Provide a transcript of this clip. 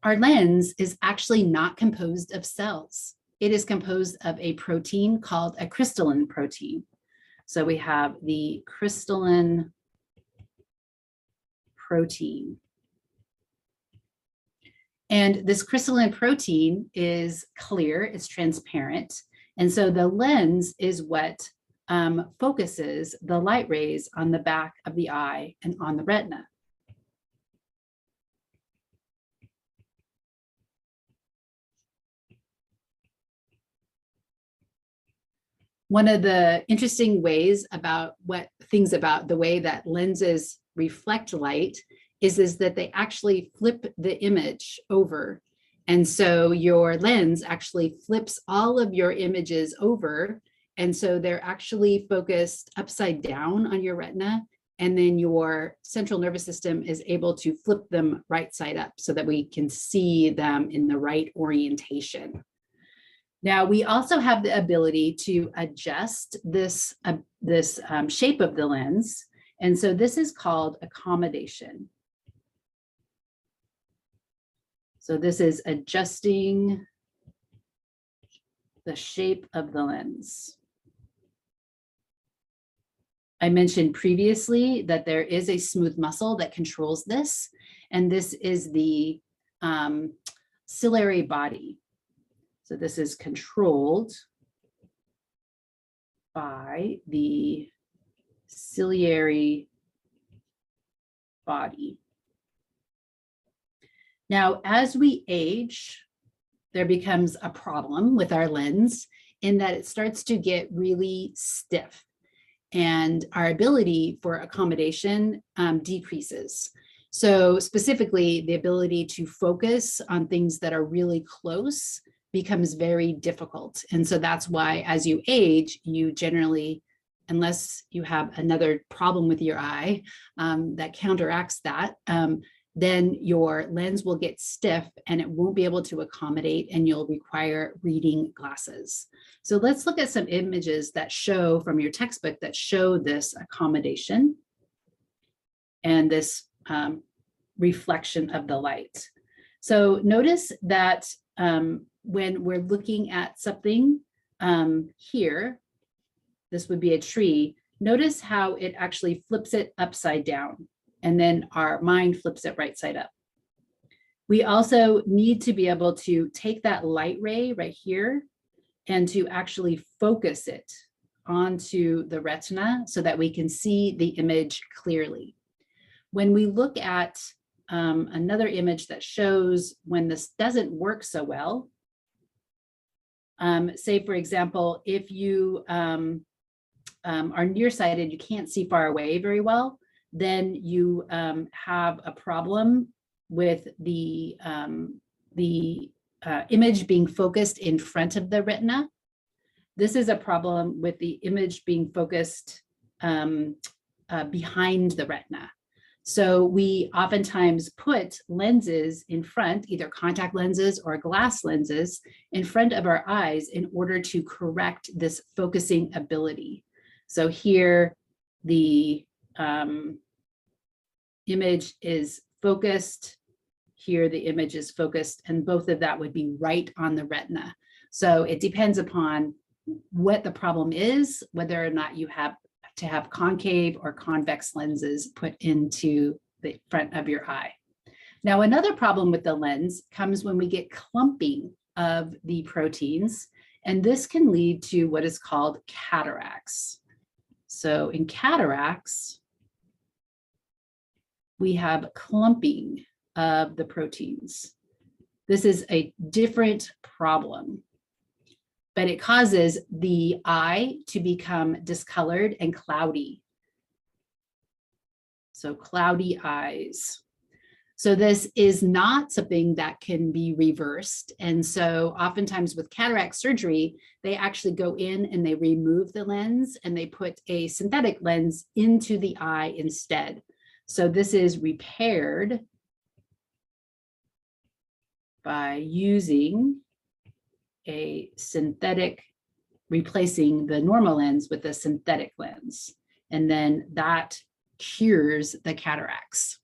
our lens is actually not composed of cells. It is composed of a protein called a crystalline protein. So we have the crystalline protein. And this crystalline protein is clear, it's transparent. And so the lens is what focuses the light rays on the back of the eye and on the retina. One of the interesting ways about the way that lenses reflect light is that they actually flip the image over. And so your lens actually flips all of your images over. And so they're actually focused upside down on your retina. And then your central nervous system is able to flip them right side up so that we can see them in the right orientation. Now, we also have the ability to adjust this shape of the lens. And so this is called accommodation. So this is adjusting the shape of the lens. I mentioned previously that there is a smooth muscle that controls this, and this is the ciliary body. So this is controlled by the ciliary body. Now, as we age, there becomes a problem with our lens in that it starts to get really stiff and our ability for accommodation decreases. So specifically, the ability to focus on things that are really close becomes very difficult. And so that's why as you age, you generally, unless you have another problem with your eye that counteracts that, then your lens will get stiff and it won't be able to accommodate and you'll require reading glasses. So let's look at some images that show from your textbook that show this accommodation and this reflection of the light. So notice that when we're looking at something here, this would be a tree, notice how it actually flips it upside down. And then our mind flips it right side up. We also need to be able to take that light ray right here and to actually focus it onto the retina so that we can see the image clearly. When we look at another image that shows when this doesn't work so well, say for example, if you are nearsighted, you can't see far away very well, then you have a problem with the image being focused in front of the retina. This is a problem with the image being focused behind the retina. So we oftentimes put lenses in front, either contact lenses or glass lenses, in front of our eyes in order to correct this focusing ability. So here the image is focused, here the image is focused, and both of that would be right on the retina. So it depends upon what the problem is, whether or not you have to have concave or convex lenses put into the front of your eye. Now, another problem with the lens comes when we get clumping of the proteins, and this can lead to what is called cataracts. So in cataracts, we have clumping of the proteins. This is a different problem, but it causes the eye to become discolored and cloudy. So cloudy eyes. So this is not something that can be reversed. And so oftentimes with cataract surgery, they actually go in and they remove the lens and they put a synthetic lens into the eye instead. So this is repaired by using a synthetic, replacing the normal lens with a synthetic lens. And then that cures the cataracts.